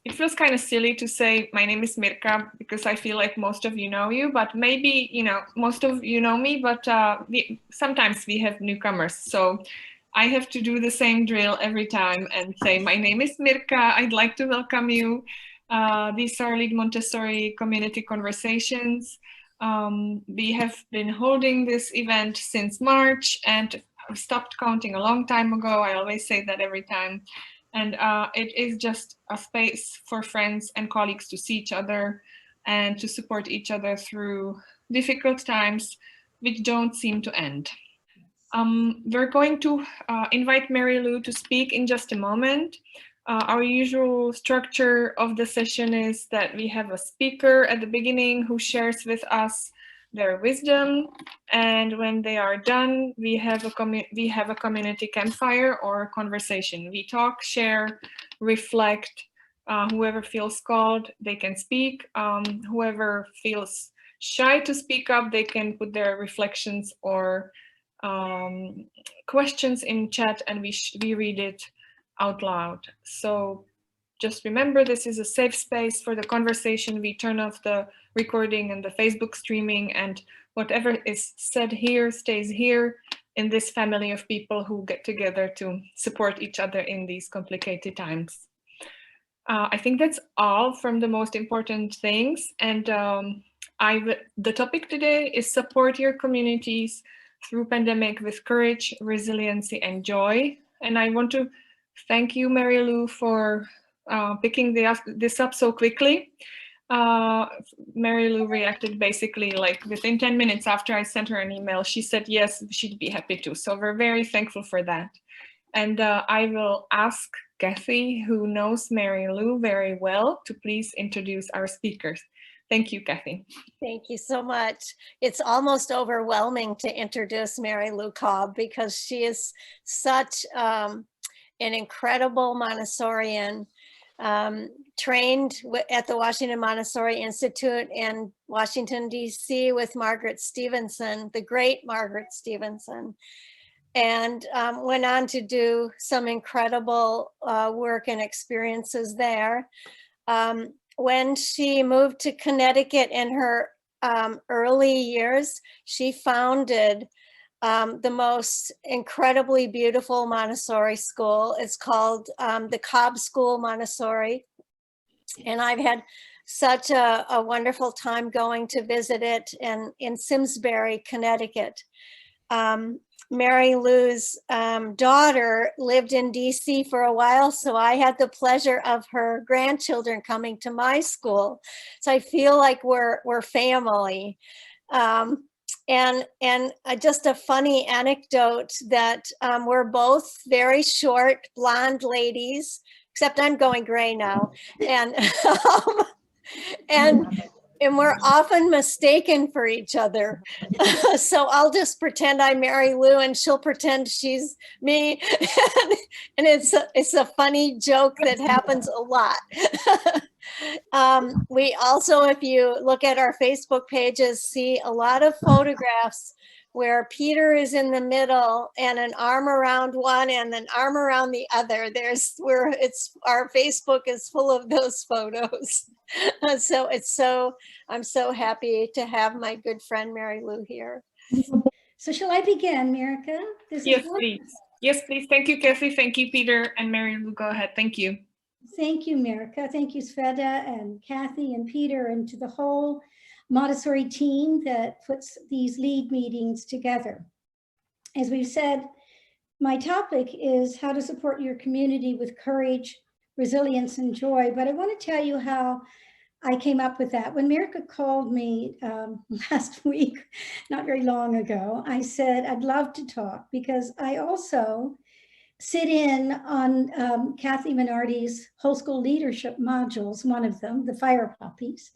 it feels kind of silly to say my name is Mirka because I feel like most of you know you, but maybe, most of you know me, but sometimes we have newcomers. So I have to do the same drill every time and say, my name is Mirka, I'd like to welcome you. These are Lead Montessori community conversations. We have been holding this event since March and I stopped counting a long time ago. I always say that every time. And it is just a space for friends and colleagues to see each other and to support each other through difficult times, which don't seem to end. We're going to invite Mary Lou to speak in just a moment. Our usual structure of the session is that we have a speaker at the beginning who shares with us their wisdom, and when they are done, we have a community campfire or conversation. We talk, share, reflect. Whoever feels called, they can speak. Whoever feels shy to speak up, they can put their reflections or questions in chat, and we read it out loud. So just remember, this is a safe space for the conversation. We turn off the recording and the Facebook streaming, and whatever is said here stays here in this family of people who get together to support each other in these complicated times. I think that's all from the most important things. And the topic today is support your communities through pandemic with courage, resiliency, and joy. And I want to thank you, Mary Lou, for picking this up so quickly. Mary Lou reacted basically like within 10 minutes after I sent her an email. She said yes, she'd be happy to. So we're very thankful for that. And I will ask Kathy, who knows Mary Lou very well, to please introduce our speakers. Thank you, Kathy. Thank you so much. It's almost overwhelming to introduce Mary Lou Cobb because she is such an incredible Montessorian, trained at the Washington Montessori Institute in Washington, D.C. with Margaret Stevenson, the great Margaret Stevenson, and went on to do some incredible work and experiences there. When she moved to Connecticut in her early years, she founded the most incredibly beautiful Montessori school. It's called the Cobb School Montessori. And I've had such a wonderful time going to visit it in Simsbury, Connecticut. Mary Lou's daughter lived in DC for a while, so I had the pleasure of her grandchildren coming to my school. So I feel like we're family. And just a funny anecdote that we're both very short, blonde ladies, except I'm going gray now. And we're often mistaken for each other. So I'll just pretend I'm Mary Lou and she'll pretend she's me. And it's a funny joke that happens a lot. We also, if you look at our Facebook pages, see a lot of photographs where Peter is in the middle and an arm around one and an arm around the other. Our Facebook is full of those photos. So I'm so happy to have my good friend Mary Lou here. So shall I begin, Mirka? Yes, please. Yes, please. Thank you, Kathy. Thank you, Peter. And Mary Lou, go ahead. Thank you. Thank you, Mirka. Thank you, Sveta and Kathy and Peter, and to the whole Montessori team that puts these lead meetings together. As we've said, my topic is how to support your community with courage, resilience, and joy. But I want to tell you how I came up with that. When Mirka called me last week, not very long ago, I said, I'd love to talk because I also sit in on Kathy Minardi's whole school leadership modules, one of them, the Fire Puppies.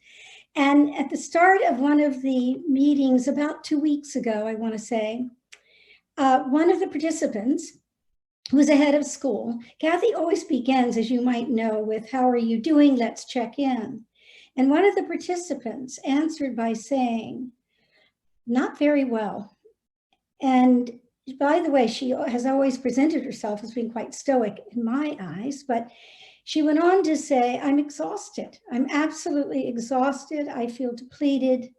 And at the start of one of the meetings about 2 weeks ago, I want to say, one of the participants who was ahead of school, Kathy always begins, as you might know, with, how are you doing? Let's check in. And one of the participants answered by saying, not very well. And by the way, she has always presented herself as being quite stoic in my eyes, but She went on to say, I'm exhausted. I'm absolutely exhausted. I feel depleted.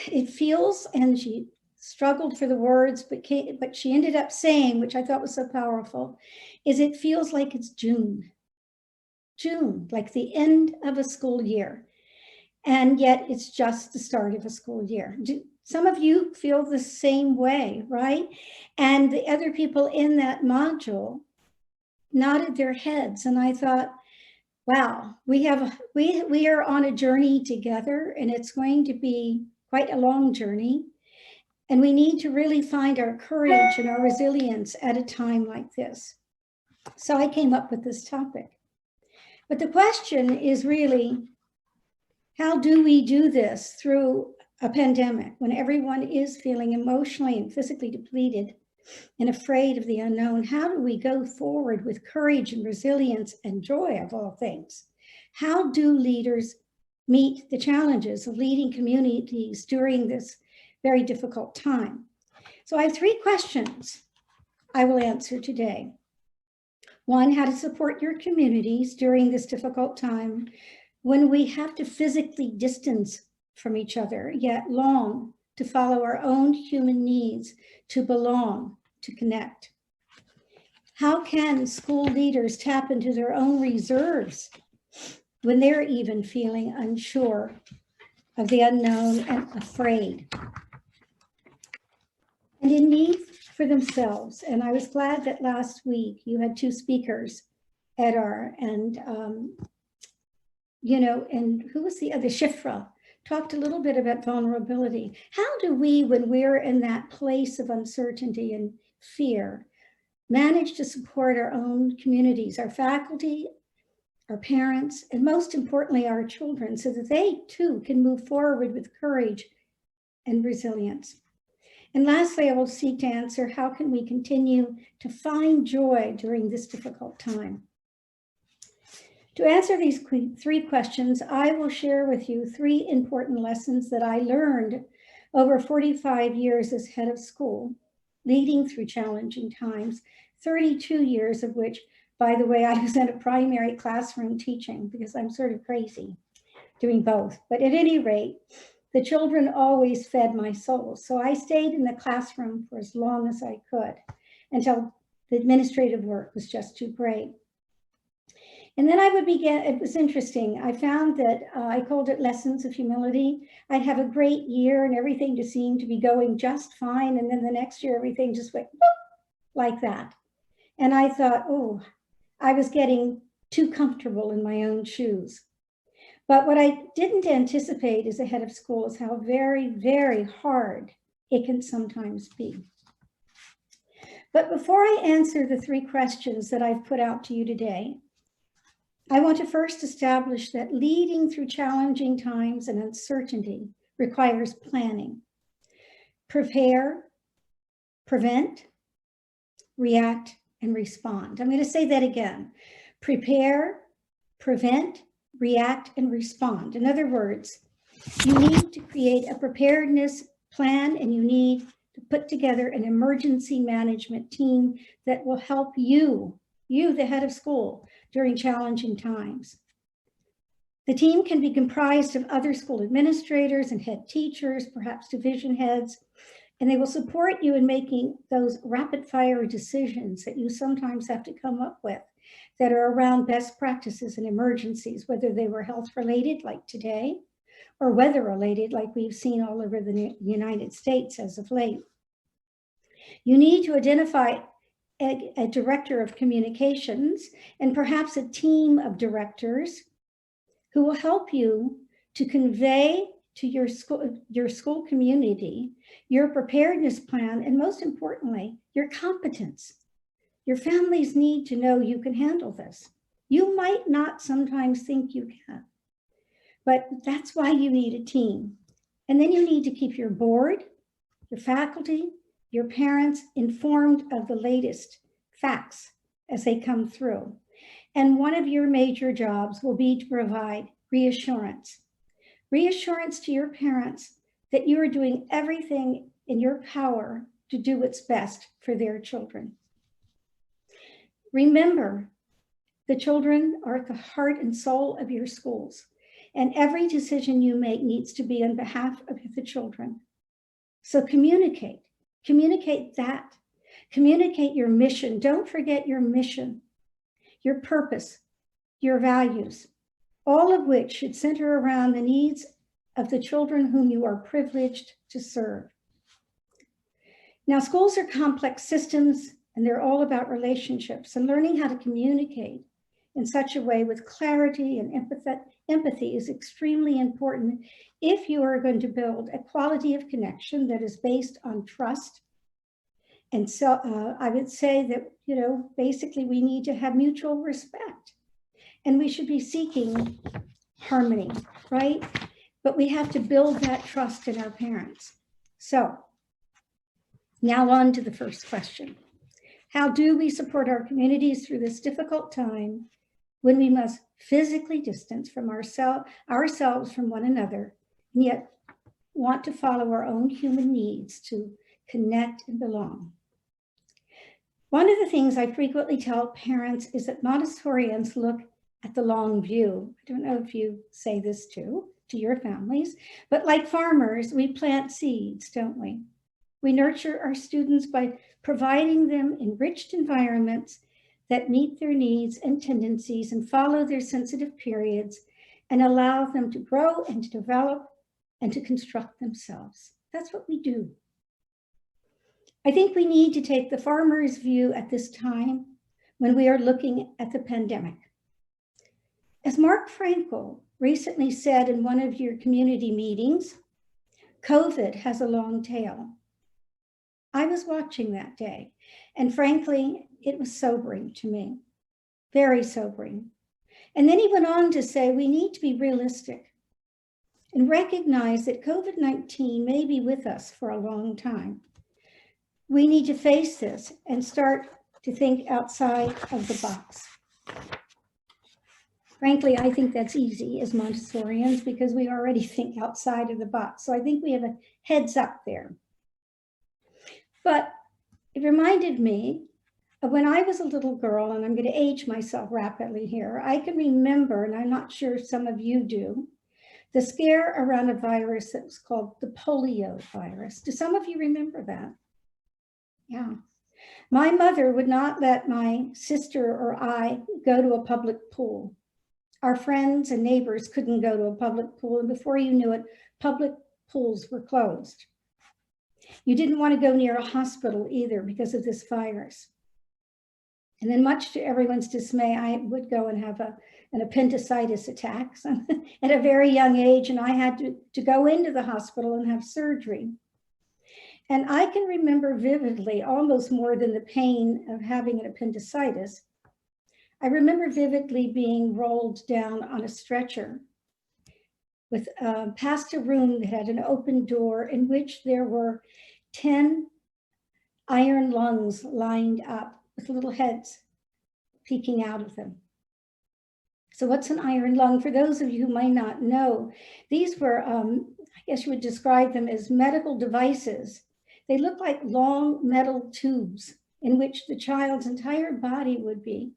It feels, and she struggled for the words, but she ended up saying, which I thought was so powerful, is it feels like it's June, like the end of a school year. And yet it's just the start of a school year. Some of you feel the same way, right? And the other people in that module nodded their heads. And I thought, wow, we are on a journey together, and it's going to be quite a long journey. And we need to really find our courage and our resilience at a time like this. So I came up with this topic. But the question is really, how do we do this through a pandemic when everyone is feeling emotionally and physically depleted and afraid of the unknown? How do we go forward with courage and resilience and joy of all things? How do leaders meet the challenges of leading communities during this very difficult time? So I have 3 questions I will answer today. 1, how to support your communities during this difficult time when we have to physically distance from each other, yet long to follow our own human needs to belong, to connect. How can school leaders tap into their own reserves when they're even feeling unsure of the unknown and afraid? And in need for themselves. And I was glad that last week you had 2 speakers, Edar and and who was the other? Shifra, talked a little bit about vulnerability. How do we, when we're in that place of uncertainty and fear, manage to support our own communities, our faculty, our parents, and most importantly, our children, so that they too can move forward with courage and resilience? And lastly, I will seek to answer, how can we continue to find joy during this difficult time? To answer these 3 questions, I will share with you 3 important lessons that I learned over 45 years as head of school, leading through challenging times, 32 years of which, by the way, I was in a primary classroom teaching, because I'm sort of crazy doing both. But at any rate, the children always fed my soul. So I stayed in the classroom for as long as I could, until the administrative work was just too great. And then I would begin, it was interesting. I found that I called it lessons of humility. I'd have a great year and everything just seemed to be going just fine. And then the next year, everything just went like that. And I thought, oh, I was getting too comfortable in my own shoes. But what I didn't anticipate as a head of school is how very, very hard it can sometimes be. But before I answer the 3 questions that I've put out to you today, I want to first establish that leading through challenging times and uncertainty requires planning. Prepare, prevent, react, and respond. I'm going to say that again. Prepare, prevent, react, and respond. In other words, you need to create a preparedness plan, and you need to put together an emergency management team that will help you, the head of school, during challenging times. The team can be comprised of other school administrators and head teachers, perhaps division heads, and they will support you in making those rapid fire decisions that you sometimes have to come up with that are around best practices in emergencies, whether they were health related like today, or weather related like we've seen all over the United States as of late. You need to identify a director of communications and perhaps a team of directors who will help you to convey to your school community your preparedness plan, and most importantly, your competence. Your families need to know you can handle this. You might not sometimes think you can, but that's why you need a team. And then you need to keep your board, your faculty, your parents informed of the latest facts as they come through. And one of your major jobs will be to provide reassurance. Reassurance to your parents that you are doing everything in your power to do what's best for their children. Remember The children are at the heart and soul of your schools, and every decision you make needs to be on behalf of the children. So communicate that. Communicate your mission. Don't forget your mission, your purpose, your values, all of which should center around the needs of the children whom you are privileged to serve. Now, schools are complex systems, and they're all about relationships, and learning how to communicate in such a way with clarity and empathy is extremely important if you are going to build a quality of connection that is based on trust. And so I would say that, basically we need to have mutual respect, and we should be seeking harmony, right? But we have to build that trust in our parents. So now on to the first question. How do we support our communities through this difficult time when we must physically distance from ourselves from one another, and yet want to follow our own human needs to connect and belong? One of the things I frequently tell parents is that Montessorians look at the long view. I don't know if you say this to your families, but like farmers, we plant seeds, don't we? We nurture our students by providing them enriched environments that meet their needs and tendencies and follow their sensitive periods and allow them to grow and to develop and to construct themselves. That's what we do. I think we need to take the farmer's view at this time when we are looking at the pandemic. As Mark Frankel recently said in one of your community meetings, COVID has a long tail. I was watching that day, and frankly, it was sobering to me, very sobering. And then he went on to say, we need to be realistic and recognize that COVID-19 may be with us for a long time. We need to face this and start to think outside of the box. Frankly, I think that's easy as Montessorians because we already think outside of the box. So I think we have a heads up there. But it reminded me of when I was a little girl, and I'm going to age myself rapidly here. I can remember, and I'm not sure some of you do, the scare around a virus that was called the polio virus. Do some of you remember that? Yeah. My mother would not let my sister or I go to a public pool. Our friends and neighbors couldn't go to a public pool, and before you knew it, public pools were closed. You didn't want to go near a hospital either because of this virus. And then much to everyone's dismay, I would go and have an appendicitis attack at a very young age, and I had to go into the hospital and have surgery. And I can remember vividly, almost more than the pain of having an appendicitis, I remember vividly being rolled down on a stretcher with past a room that had an open door in which there were 10 iron lungs lined up with little heads peeking out of them. So what's an iron lung? For those of you who might not know, these were, I guess you would describe them as medical devices. They look like long metal tubes in which the child's entire body would be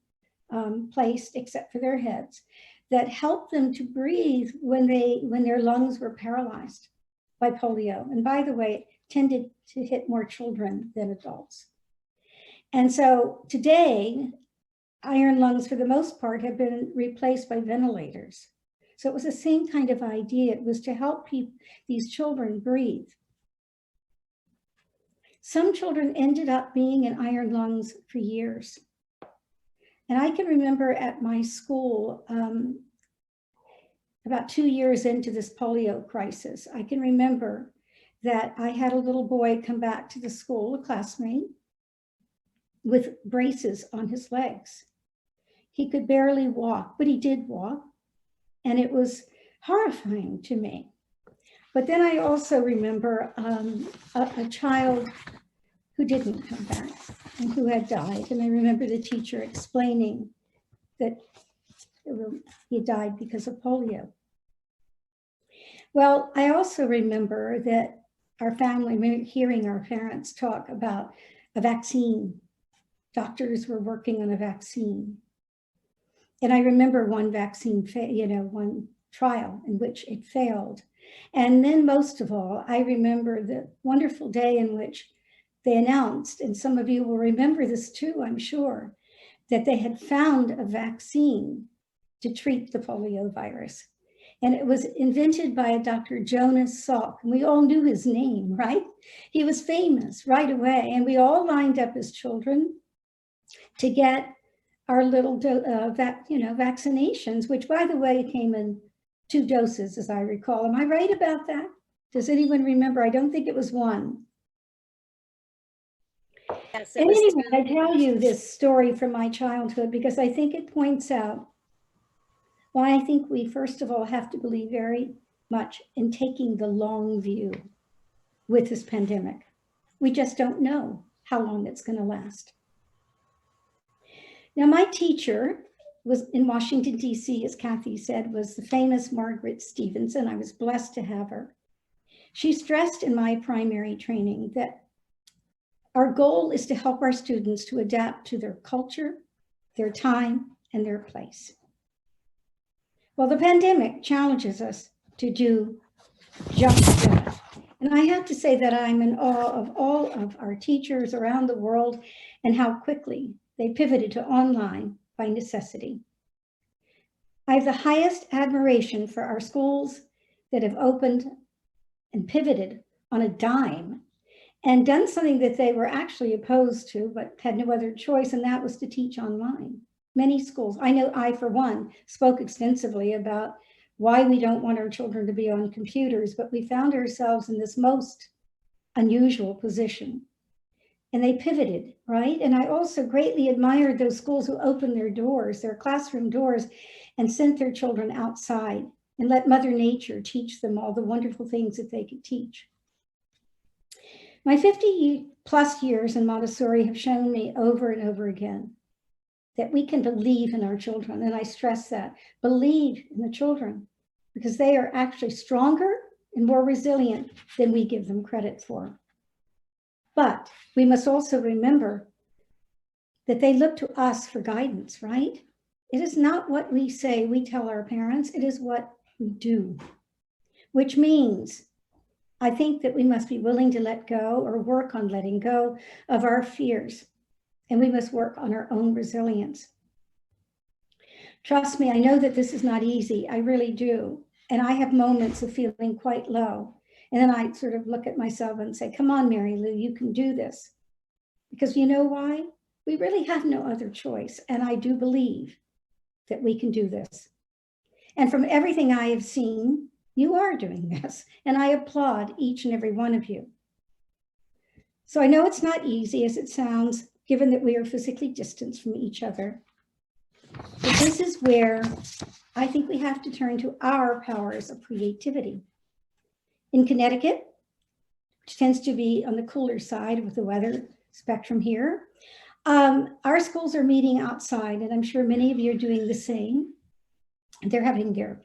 placed, except for their heads, that helped them to breathe when their lungs were paralyzed by polio. And by the way, it tended to hit more children than adults. And so today, iron lungs, for the most part, have been replaced by ventilators. So it was the same kind of idea. It was to help these children breathe. Some children ended up being in iron lungs for years. And I can remember at my school, about 2 years into this polio crisis, I can remember that I had a little boy come back to the school, a classmate, with braces on his legs. He could barely walk, but he did walk, and it was horrifying to me. But then I also remember a child who didn't come back and who had died. And I remember the teacher explaining that he died because of polio. Well, I also remember that our family, hearing our parents talk about a vaccine. Doctors were working on a vaccine. And I remember one vaccine, one trial in which it failed. And then most of all, I remember the wonderful day in which they announced, and some of you will remember this too, I'm sure, that they had found a vaccine to treat the polio virus. And it was invented by a Dr. Jonas Salk. And we all knew his name, right? He was famous right away. And we all lined up as children to get our little vaccinations, which, by the way, came in 2 doses, as I recall. Am I right about that? Does anyone remember? I don't think it was 1. Yes, And anyway, I tell you this story from my childhood because I think it points out why I think we, first of all, have to believe very much in taking the long view with this pandemic. We just don't know how long it's going to last. Now, my teacher was in Washington, D.C., as Kathy said, was the famous Margaret Stevenson. I was blessed to have her. She stressed in my primary training that our goal is to help our students to adapt to their culture, their time, and their place. Well, the pandemic challenges us to do just that. And I have to say that I'm in awe of all of our teachers around the world and how quickly they pivoted to online by necessity. I have the highest admiration for our schools that have opened and pivoted on a dime and done something that they were actually opposed to, but had no other choice, and that was to teach online. Many schools, I know I, for one, spoke extensively about why we don't want our children to be on computers, but we found ourselves in this most unusual position. And they pivoted, right? And I also greatly admired those schools who opened their doors, their classroom doors, and sent their children outside and let Mother Nature teach them all the wonderful things that they could teach. My 50+ years in Montessori have shown me over and over again that we can believe in our children. And I stress that, believe in the children, because they are actually stronger and more resilient than we give them credit for. But we must also remember that they look to us for guidance, right? It is not what we say, we tell our parents, it is what we do, which means I think that we must be willing to let go or work on letting go of our fears, and we must work on our own resilience. Trust me, I know that this is not easy, I really do. And I have moments of feeling quite low. And then I sort of look at myself and say, come on, Mary Lou, you can do this. Because you know why? We really have no other choice. And I do believe that we can do this. And from everything I have seen, you are doing this. And I applaud each and every one of you. So I know it's not easy as it sounds, given that we are physically distanced from each other. But this is where I think we have to turn to our powers of creativity. In Connecticut, which tends to be on the cooler side with the weather spectrum here, our schools are meeting outside, and I'm sure many of you are doing the same. They're having their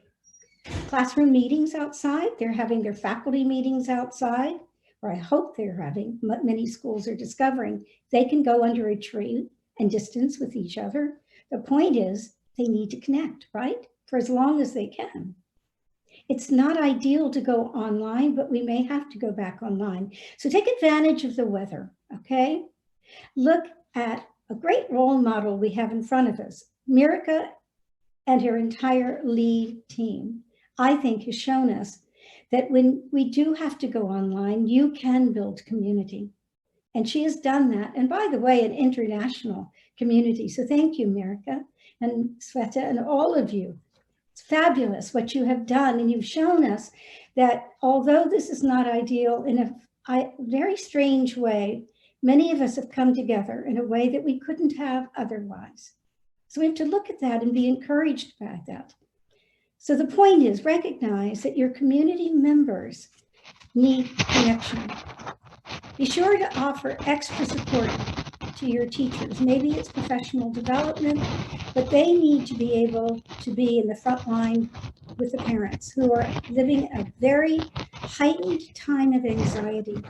classroom meetings outside. They're having their faculty meetings outside, or I hope they're having. Many schools are discovering they can go under a tree and distance with each other. The point is they need to connect, right? For as long as they can. It's not ideal to go online, but we may have to go back online. So take advantage of the weather, okay? Look at a great role model we have in front of us. Mirka and her entire lead team, I think, has shown us that when we do have to go online, you can build community. And she has done that. And by the way, an international community. So thank you, Mirka and Sveta and all of you. It's fabulous what you have done. And you've shown us that although this is not ideal, in a very strange way, many of us have come together in a way that we couldn't have otherwise. So we have to look at that and be encouraged by that. So the point is, recognize that your community members need connection. Be sure to offer extra support to your teachers. Maybe it's professional development, but they need to be able to be in the front line with the parents who are living a very heightened time of anxiety.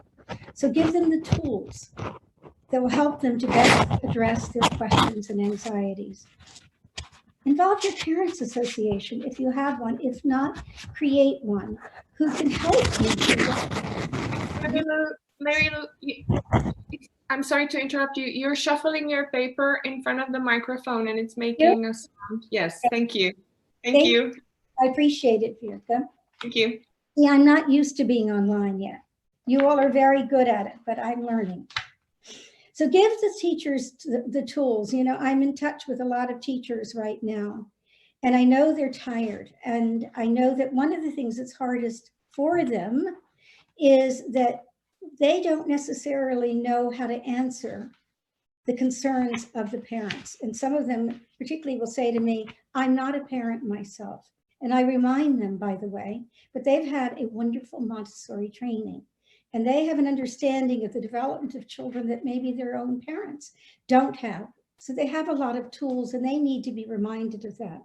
So give them the tools that will help them to best address their questions and anxieties. Involve your parents' association if you have one. If not, create one who can help you do that. Mary Lou, I'm sorry to interrupt you. You're shuffling your paper in front of the microphone and it's making a sound. Yes, thank you. Thank you. I appreciate it, Virka. Thank you. Yeah, I'm not used to being online yet. You all are very good at it, but I'm learning. So give the teachers the tools. You know, I'm in touch with a lot of teachers right now, and I know they're tired. And I know that one of the things that's hardest for them is that they don't necessarily know how to answer the concerns of the parents. And some of them particularly will say to me, I'm not a parent myself. And I remind them, by the way, but they've had a wonderful Montessori training. And they have an understanding of the development of children that maybe their own parents don't have. So they have a lot of tools and they need to be reminded of that.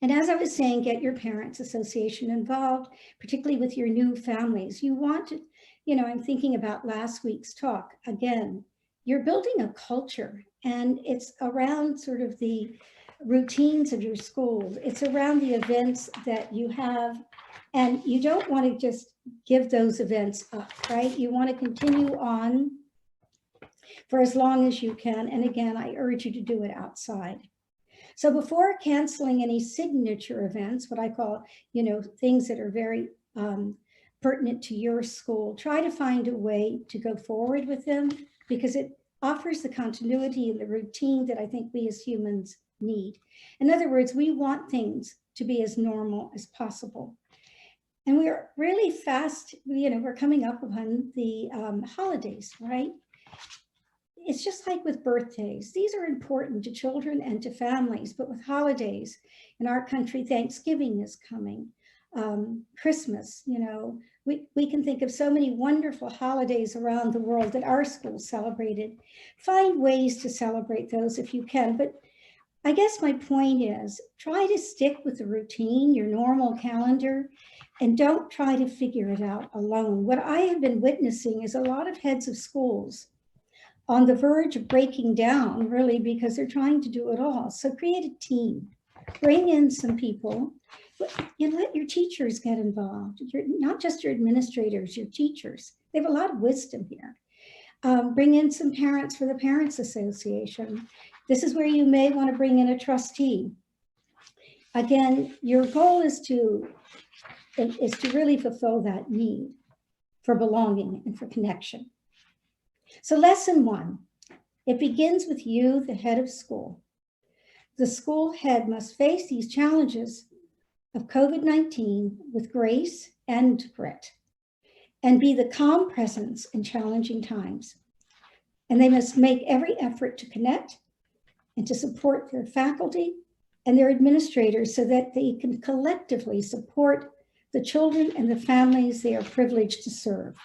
And as I was saying, get your parents' association involved, particularly with your new families. You want to, you know, I'm thinking about last week's talk. Again, you're building a culture and it's around sort of the routines of your schools. It's around the events that you have, and you don't want to just give those events up, right? You want to continue on for as long as you can. And again, I urge you to do it outside. So before canceling any signature events, what I call, you know, things that are very pertinent to your school, try to find a way to go forward with them because it offers the continuity and the routine that I think we as humans need. In other words, we want things to be as normal as possible. And we're really fast, you know, we're coming up upon the holidays, right? It's just like with birthdays. These are important to children and to families, but with holidays in our country, Thanksgiving is coming, Christmas, you know, we can think of so many wonderful holidays around the world that our schools celebrated. Find ways to celebrate those if you can, but I guess my point is try to stick with the routine, your normal calendar, and don't try to figure it out alone. What I have been witnessing is a lot of heads of schools on the verge of breaking down, really, because they're trying to do it all. So create a team, bring in some people, and let your teachers get involved. Not just your administrators, your teachers. They have a lot of wisdom here. Bring in some parents for the Parents Association. This is where you may want to bring in a trustee. Again, your goal is to really fulfill that need for belonging and for connection. So lesson one, it begins with you, the head of school. The school head must face these challenges of COVID-19 with grace and grit and be the calm presence in challenging times. And they must make every effort to connect and to support their faculty and their administrators so that they can collectively support the children and the families they are privileged to serve.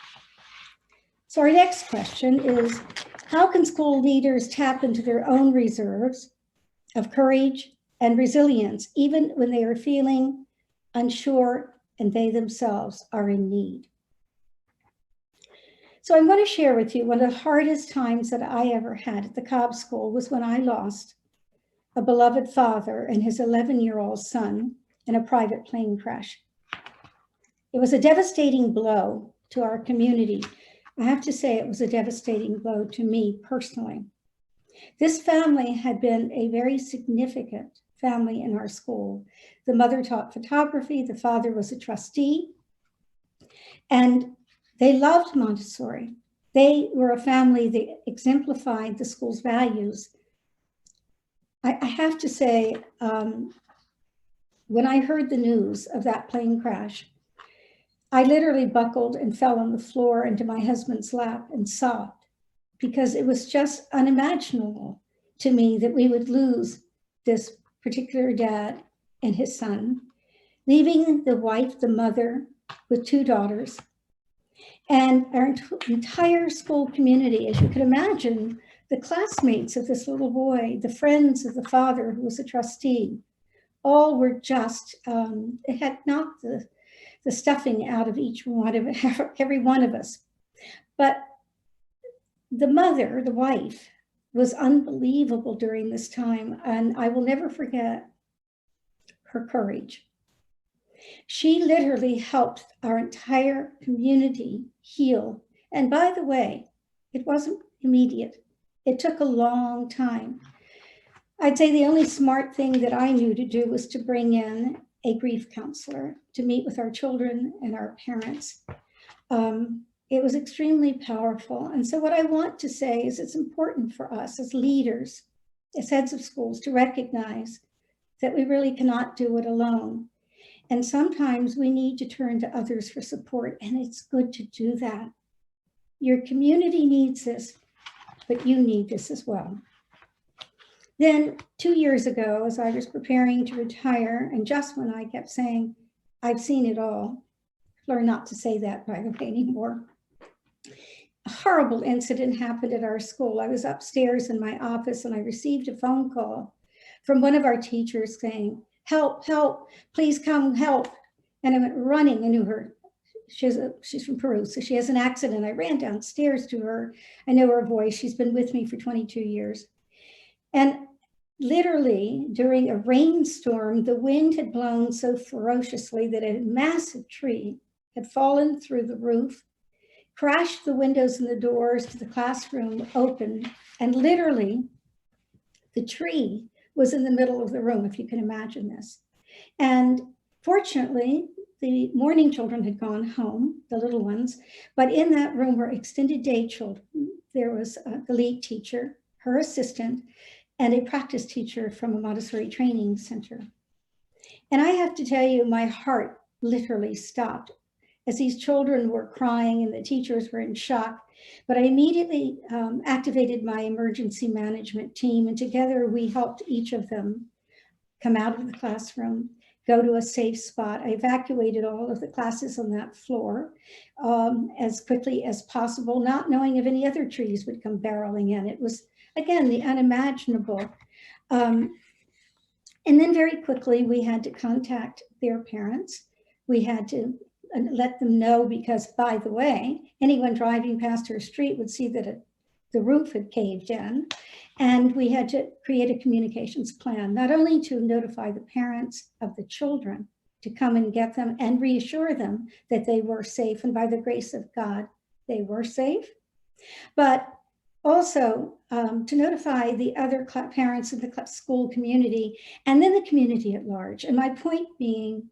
So our next question is, how can school leaders tap into their own reserves of courage and resilience, even when they are feeling unsure and they themselves are in need? So I'm going to share with you one of the hardest times that I ever had at the Cobb School was when I lost a beloved father and his 11-year-old son in a private plane crash. It was a devastating blow to our community. I have to say it was a devastating blow to me personally. This family had been a very significant family in our school. The mother taught photography, the father was a trustee, and they loved Montessori. They were a family that exemplified the school's values. I have to say, when I heard the news of that plane crash, I literally buckled and fell on the floor into my husband's lap and sobbed because it was just unimaginable to me that we would lose this particular dad and his son, leaving the wife, the mother, with 2 daughters, and our entire school community, as you can imagine, the classmates of this little boy, the friends of the father who was a trustee, all were just, it had knocked the stuffing out of every one of us. But the mother, the wife, was unbelievable during this time. And I will never forget her courage. She literally helped our entire community heal. And by the way, it wasn't immediate. It took a long time. I'd say the only smart thing that I knew to do was to bring in a grief counselor to meet with our children and our parents. It was extremely powerful. And so what I want to say is it's important for us as leaders, as heads of schools, to recognize that we really cannot do it alone. And sometimes we need to turn to others for support, and it's good to do that. Your community needs this, but you need this as well. Then 2 years ago, as I was preparing to retire, and just when I kept saying, I've seen it all, learn not to say that, by the way, anymore. A horrible incident happened at our school. I was upstairs in my office and I received a phone call from one of our teachers saying, help, help, please come help. And I went running. I knew her. She's from Peru, so she has an accent. I ran downstairs to her. I know her voice. She's been with me for 22 years. And literally during a rainstorm, the wind had blown so ferociously that a massive tree had fallen through the roof, crashed the windows and the doors to the classroom open, and literally the tree was in the middle of the room, if you can imagine this. And fortunately, the morning children had gone home, the little ones, but in that room were extended day children. There was the lead teacher, her assistant, and a practice teacher from a Montessori training center. And I have to tell you, my heart literally stopped as these children were crying and the teachers were in shock. But I immediately activated my emergency management team, and together we helped each of them come out of the classroom, go to a safe spot. I evacuated all of the classes on that floor as quickly as possible, not knowing if any other trees would come barreling in. It was, again, the unimaginable. And then very quickly, we had to contact their parents. We had to let them know because, by the way, anyone driving past her street would see that the roof had caved in. And we had to create a communications plan, not only to notify the parents of the children to come and get them and reassure them that they were safe. And by the grace of God, they were safe, but also to notify the other parents of the school community and then the community at large. And my point being,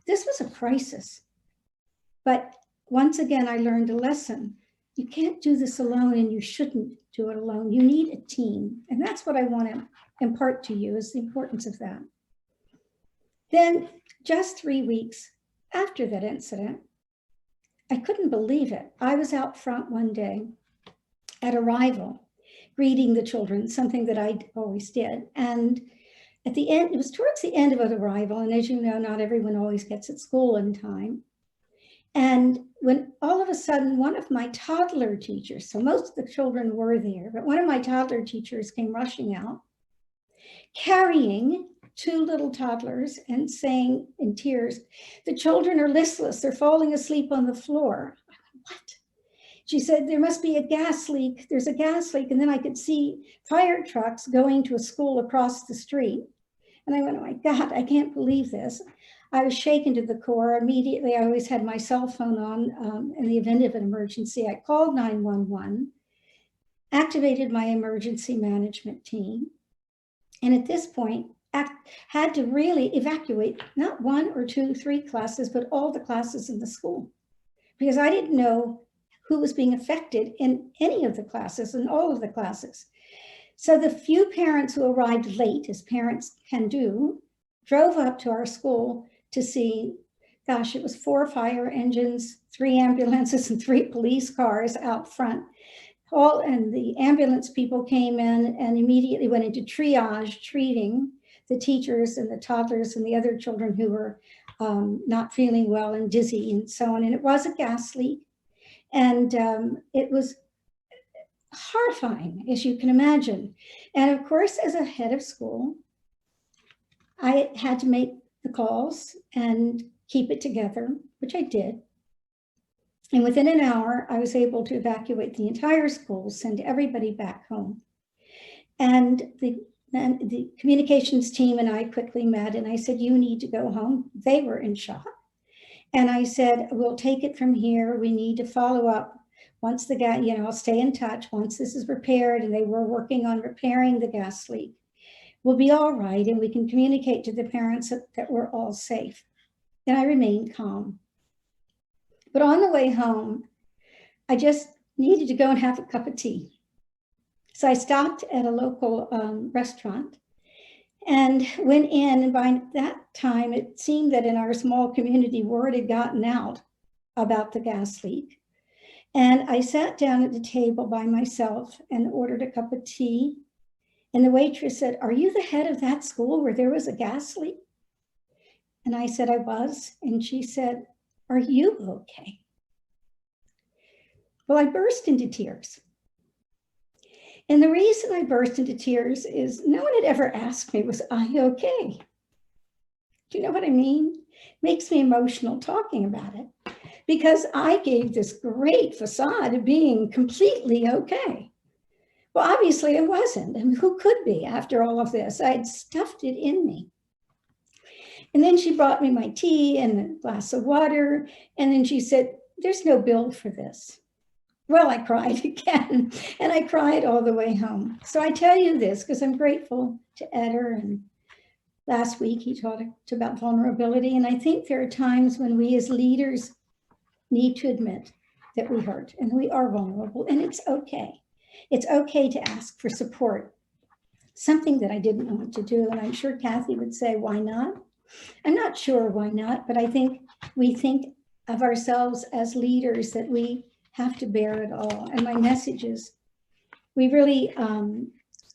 this was a crisis. But once again, I learned a lesson. You can't do this alone, and you shouldn't do it alone. You need a team. And that's what I want to impart to you, is the importance of that. Then just 3 weeks after that incident, I couldn't believe it. I was out front one day at arrival, greeting the children, something that I always did. And at the end, it was towards the end of an arrival. And as you know, not everyone always gets at school in time. And when all of a sudden, one of my toddler teachers, so most of the children were there, but one of my toddler teachers came rushing out, carrying 2 little toddlers and saying in tears, the children are listless, they're falling asleep on the floor. I went, what? She said, there must be a gas leak. There's a gas leak. And then I could see fire trucks going to a school across the street. And I went, oh my God, I can't believe this. I was shaken to the core. Immediately, I always had my cell phone on in the event of an emergency. I called 911, activated my emergency management team. And at this point, had to really evacuate not 1 or 2, 3 classes, but all the classes in the school. Because I didn't know who was being affected in any of the classes and all of the classes. So the few parents who arrived late, as parents can do, drove up to our school to see, gosh, it was 4 fire engines, 3 ambulances, and 3 police cars out front. And the ambulance people came in and immediately went into triage, treating the teachers and the toddlers and the other children who were not feeling well and dizzy and so on. And it was a gas leak. And it was horrifying, as you can imagine. And of course, as a head of school, I had to make the calls and keep it together, which I did. And within an hour, I was able to evacuate the entire school, send everybody back home. And the communications team and I quickly met, and I said, you need to go home. They were in shock. And I said, we'll take it from here. We need to follow up once the gas, I'll stay in touch once this is repaired. And they were working on repairing the gas leak. We'll be all right. And we can communicate to the parents that we're all safe. And I remained calm. But on the way home, I just needed to go and have a cup of tea. So I stopped at a local restaurant and went in, and by that time, it seemed that in our small community, word had gotten out about the gas leak. And I sat down at the table by myself and ordered a cup of tea. And the waitress said, are you the head of that school where there was a gas leak? And I said, I was. And she said, are you okay? Well, I burst into tears. And the reason I burst into tears is no one had ever asked me, was I okay? Do you know what I mean? Makes me emotional talking about it, because I gave this great facade of being completely okay. Well, obviously I wasn't. I mean, who could be after all of this? I'd stuffed it in me. And then she brought me my tea and a glass of water. And then she said, there's no bill for this. Well, I cried again, and I cried all the way home. So I tell you this because I'm grateful to Eder, and last week he talked about vulnerability. And I think there are times when we as leaders need to admit that we hurt and we are vulnerable, and it's okay. It's okay to ask for support, something that I didn't want to do. And I'm sure Kathy would say, why not? I'm not sure why not, but I think we think of ourselves as leaders that we have to bear it all. And my message is, we really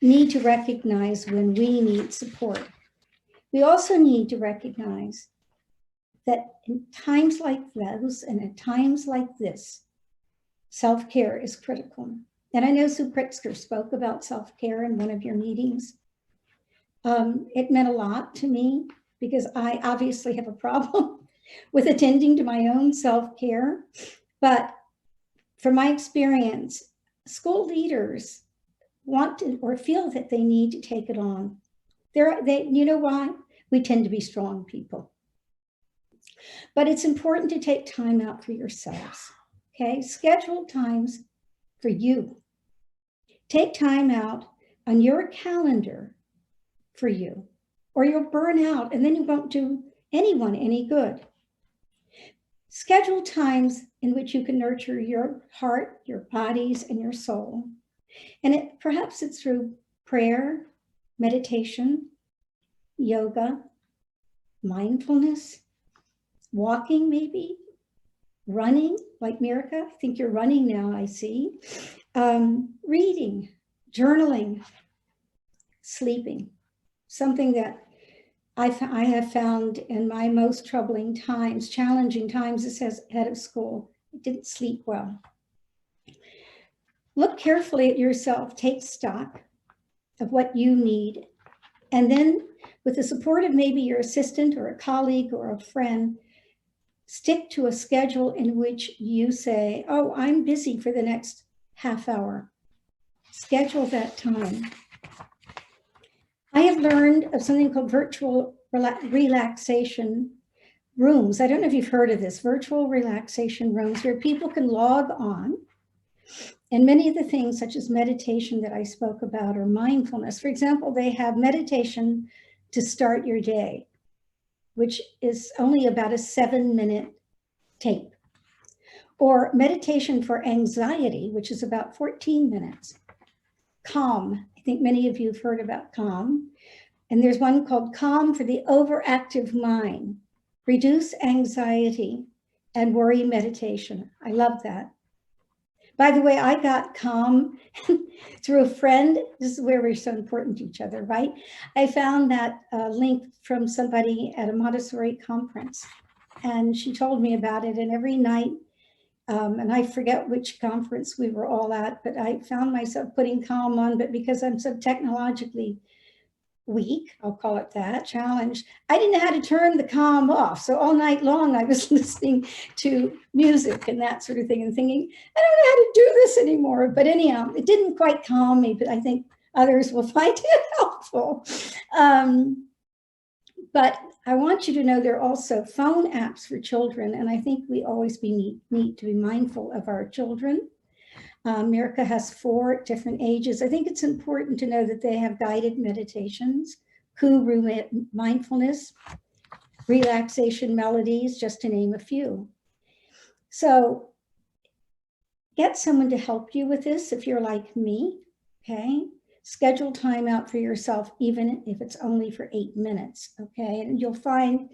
need to recognize when we need support. We also need to recognize that in times like those and at times like this, self-care is critical. And I know Sue Pritzker spoke about self-care in one of your meetings. It meant a lot to me because I obviously have a problem with attending to my own self-care, but from my experience, school leaders want to or feel that they need to take it on. You know why? We tend to be strong people. But it's important to take time out for yourselves, okay? Schedule times for you. Take time out on your calendar for you, or you'll burn out and then you won't do anyone any good. Schedule times in which you can nurture your heart, your bodies, and your soul. And perhaps it's through prayer, meditation, yoga, mindfulness, walking maybe, running, like Mirka. I think you're running now, I see. Reading, journaling, sleeping. Something that I have found in my most troubling times, challenging times as head of school, I didn't sleep well. Look carefully at yourself, take stock of what you need, and then with the support of maybe your assistant or a colleague or a friend, stick to a schedule in which you say, oh, I'm busy for the next half hour. Schedule that time. I have learned of something called virtual relaxation rooms. I don't know if you've heard of this, virtual relaxation rooms where people can log on. And many of the things such as meditation that I spoke about or mindfulness, for example, they have meditation to start your day, which is only about a 7-minute tape. Or meditation for anxiety, which is about 14 minutes. Calm, I think many of you have heard about Calm. And there's one called Calm for the Overactive Mind. Reduce anxiety and worry meditation. I love that. By the way, I got Calm through a friend. This is where we're so important to each other, right? I found that link from somebody at a Montessori conference. And she told me about it. And every night, and I forget which conference we were all at, but I found myself putting Calm on, but because I'm so technologically weak, I'll call it that, challenged, I didn't know how to turn the Calm off. So all night long, I was listening to music and that sort of thing and thinking, I don't know how to do this anymore. But anyhow, it didn't quite calm me, but I think others will find it helpful. But I want you to know there are also phone apps for children, and I think we always need to be mindful of our children. Mirka has 4 different ages. I think it's important to know that they have guided meditations, Kuru mindfulness, relaxation melodies, just to name a few. So get someone to help you with this if you're like me, okay? Schedule time out for yourself, even if it's only for 8 minutes, okay? And you'll find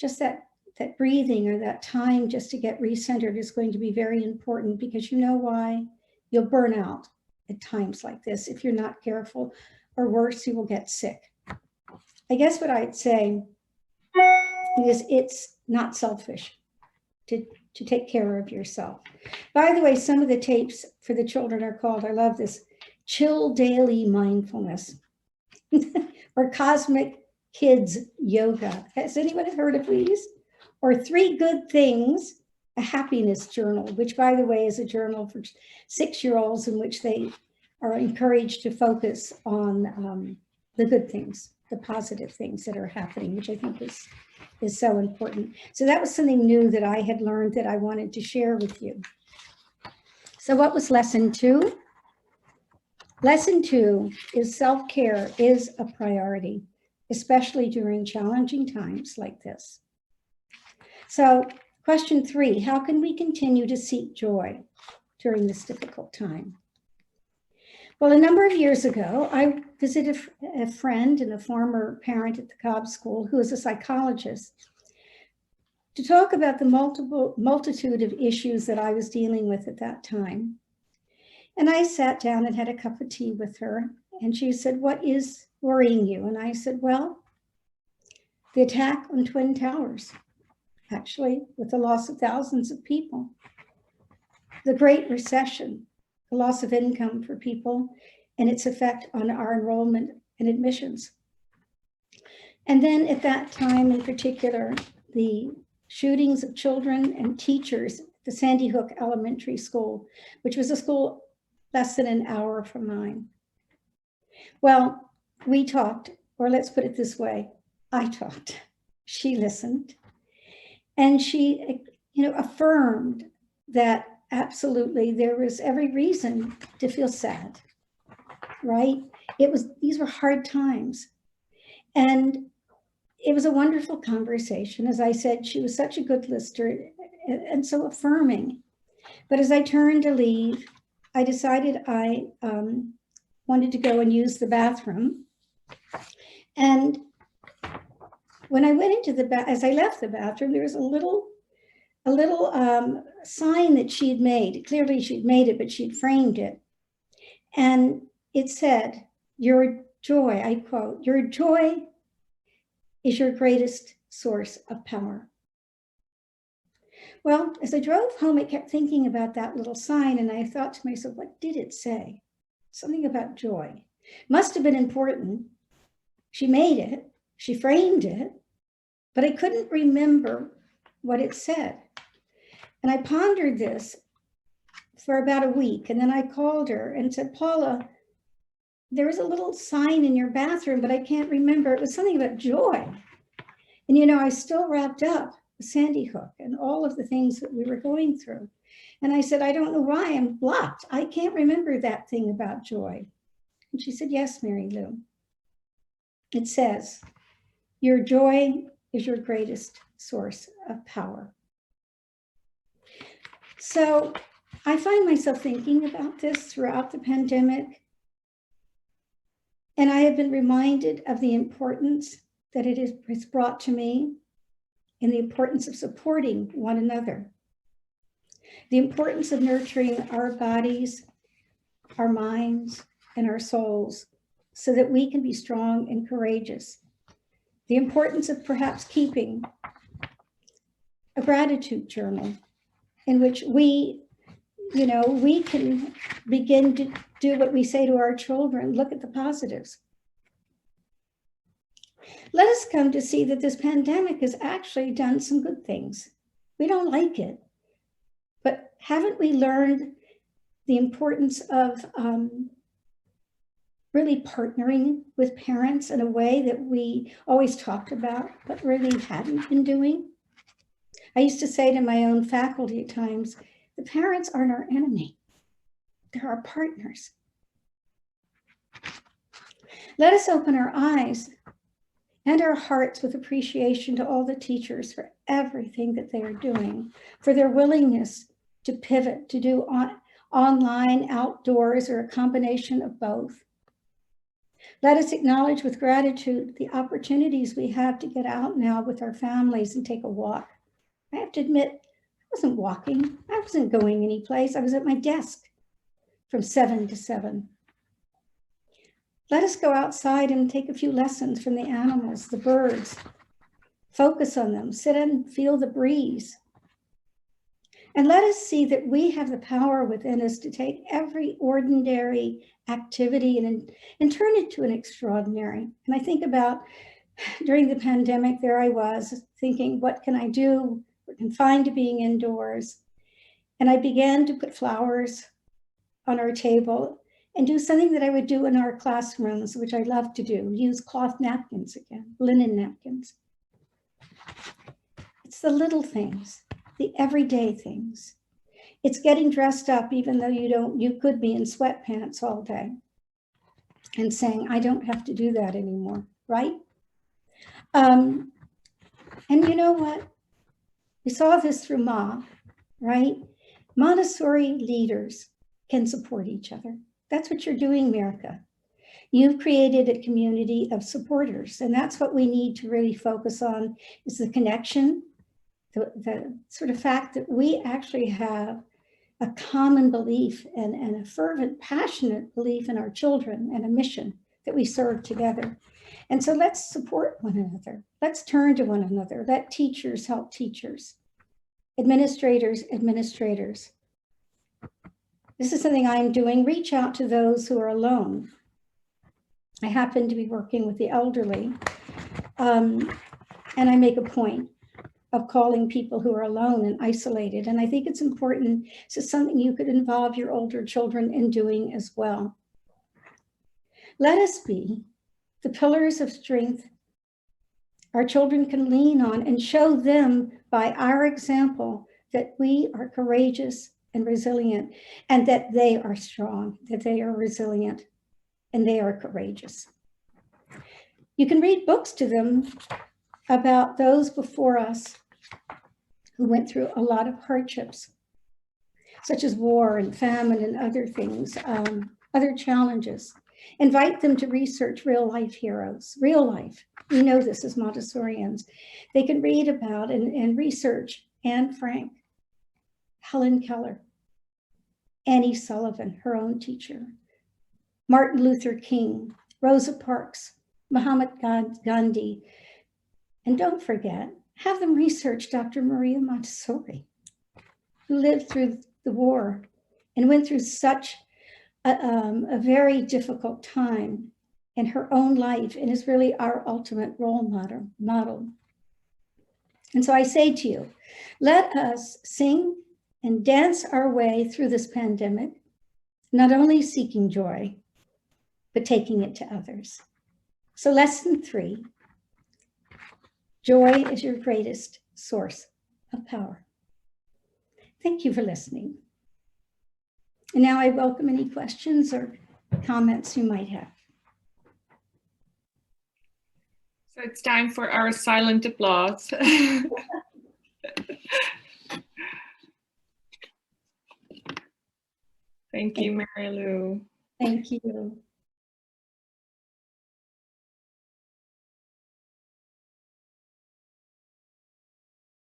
just that breathing or that time just to get recentered is going to be very important, because you know why? You'll burn out at times like this if you're not careful, or worse, you will get sick. I guess what I'd say is it's not selfish to take care of yourself. By the way, some of the tapes for the children are called, I love this, Chill Daily Mindfulness or Cosmic Kids Yoga. Has anyone heard of these? Or 3 Good Things, a Happiness Journal, which by the way is a journal for 6-year-olds in which they are encouraged to focus on the good things, the positive things that are happening, which I think is so important. So that was something new that I had learned that I wanted to share with you. So what was lesson 2? Lesson 2 is self-care is a priority, especially during challenging times like this. So question 3, how can we continue to seek joy during this difficult time? Well, a number of years ago, I visited a friend and a former parent at the Cobb School who is a psychologist to talk about the multitude of issues that I was dealing with at that time. And I sat down and had a cup of tea with her, and she said, "What is worrying you?" And I said, "Well, the attack on Twin Towers, actually, with the loss of thousands of people, the Great Recession, the loss of income for people, and its effect on our enrollment and admissions. And then at that time in particular, the shootings of children and teachers at the Sandy Hook Elementary School, which was a school less than an hour from mine." Well, we talked, or let's put it this way, I talked, she listened, and she, affirmed that absolutely there was every reason to feel sad, right? These were hard times. And it was a wonderful conversation. As I said, she was such a good listener and so affirming. But as I turned to leave, I decided I wanted to go and use the bathroom. And when I went into as I left the bathroom, there was a little sign that she'd made. Clearly she'd made it, but she'd framed it. And it said, "Your joy," I quote, "your joy is your greatest source of power." Well, as I drove home, I kept thinking about that little sign, and I thought to myself, what did it say? Something about joy. Must have been important. She made it, she framed it, but I couldn't remember what it said. And I pondered this for about a week, and then I called her and said, "Paula, there was a little sign in your bathroom, but I can't remember. It was something about joy." And I still wrapped up Sandy Hook and all of the things that we were going through. And I said, "I don't know why I'm blocked. I can't remember that thing about joy." And she said, "Yes, Mary Lou. It says, your joy is your greatest source of power." So I find myself thinking about this throughout the pandemic. And I have been reminded of the importance that it has brought to me, and the importance of supporting one another, the importance of nurturing our bodies, our minds, and our souls so that we can be strong and courageous, the importance of perhaps keeping a gratitude journal in which we can begin to do what we say to our children, look at the positives. Let us come to see that this pandemic has actually done some good things. We don't like it, but haven't we learned the importance of really partnering with parents in a way that we always talked about, but really hadn't been doing. I used to say to my own faculty at times, the parents aren't our enemy. They're our partners. Let us open our eyes and our hearts with appreciation to all the teachers for everything that they are doing, for their willingness to pivot, to do online, outdoors, or a combination of both. Let us acknowledge with gratitude the opportunities we have to get out now with our families and take a walk. I have to admit, I wasn't walking. I wasn't going anyplace. I was at my desk from 7 to 7. Let us go outside and take a few lessons from the animals, the birds. Focus on them, sit and feel the breeze. And let us see that we have the power within us to take every ordinary activity and turn it to an extraordinary. And I think about during the pandemic, there I was thinking, what can I do? We're confined to being indoors. And I began to put flowers on our table and do something that I would do in our classrooms, which I love to do, use cloth napkins again, linen napkins. It's the little things, the everyday things. It's getting dressed up even though you could be in sweatpants all day and saying, I don't have to do that anymore, right? And you know what? We saw this through Ma, right? Montessori leaders can support each other. That's what you're doing, America. You've created a community of supporters, and that's what we need to really focus on is the connection, the sort of fact that we actually have a common belief and a fervent, passionate belief in our children and a mission that we serve together. And so let's support one another. Let's turn to one another. Let teachers help teachers, administrators. This is something I'm doing. Reach out to those who are alone. I happen to be working with the elderly, and I make a point of calling people who are alone and isolated. And I think it's important. This is something you could involve your older children in doing as well. Let us be the pillars of strength our children can lean on and show them by our example that we are courageous and resilient, and that they are strong, that they are resilient, and they are courageous. You can read books to them about those before us who went through a lot of hardships, such as war and famine and other things, other challenges. Invite them to research real life heroes, real life. We know this as Montessorians. They can read about and research Anne Frank, Helen Keller, Annie Sullivan, her own teacher, Martin Luther King, Rosa Parks, Mahatma Gandhi. And don't forget, have them research Dr. Maria Montessori, who lived through the war and went through such a very difficult time in her own life and is really our ultimate role model. And so I say to you, let us sing and dance our way through this pandemic, not only seeking joy, but taking it to others. So lesson 3, joy is your greatest source of power. Thank you for listening. And now I welcome any questions or comments you might have. So it's time for our silent applause. Thank you, Mary Lou. Thank you.